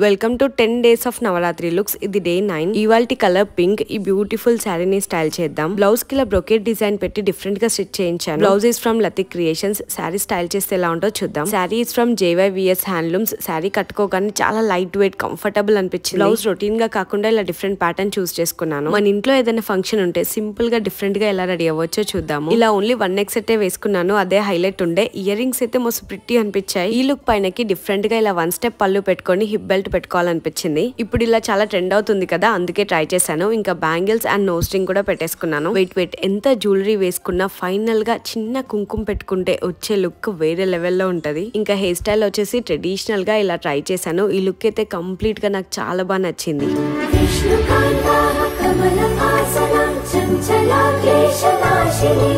Welcome to 10 days of Navratri looks. ఇది day 9. ఇవాల్టి colour pink. ఈ బ్యూటిఫుల్ శారీని స్టైల్ చేద్దాం. బ్లౌజ్ కి ఇలా బ్రొకెట్ డిజైన్ పెట్టి డిఫరెంట్ గా స్టిచ్ చేయించాను. Blouse is from Latik creations. Sari style చేస్తే ఎలా ఉంటో చూద్దాం. Sari is from JYVS handlooms. Sari కట్టుకోగానే చాలా లైట్ వెయిట్ కంఫర్టబుల్ అనిపించింది. బ్లౌజ్ రొటీన్ గా కాకుండా ఇలా డిఫరెంట్ ప్యాటర్న్ చూస్ చేసుకున్నాను. మన ఇంట్లో ఏదైనా ఫంక్షన్ ఉంటే సింపుల్ గా డిఫరెంట్ గా ఎలా రెడీ అవ్వచ్చో చూద్దాము. ఇలా ఓన్లీ 1 నెక్ సెట్ వేసుకున్నాను. అదే హైలైట్ ఉండే. ఇయర్ రింగ్స్ అయితే మస్తు ప్రిట్టి అనిపించాయి. ఈ లుక్ పైనకి డిఫరెంట్ గా ఇలా 1 స్టెప్ పళ్ళు పెట్టుకొని హిప్ బెల్ట్ పెట్టుకోవాలనిపించింది. ఇప్పుడు ఇలా చాలా ట్రెండ్ అవుతుంది కదా, అందుకే ట్రై చేశాను. ఇంకా బ్యాంగిల్స్ అండ్ నోస్ రింగ్ కూడా పెట్టేసుకున్నాను. వెయిట్ ఎంత జ్యువెలరీ వేసుకున్నా ఫైనల్ గా చిన్న కుంకుమ పెట్టుకుంటే వచ్చే లుక్ వేరే లెవెల్లో ఉంటది. ఇంకా హెయిర్ స్టైల్ వచ్చేసి ట్రెడిషనల్ గా ఇలా ట్రై చేశాను. ఈ లుక్ అయితే కంప్లీట్ గా నాకు చాలా బాగా నచ్చింది. విష్ణుకాంతాః కమలహాసనం చంచలా కేశనాశిని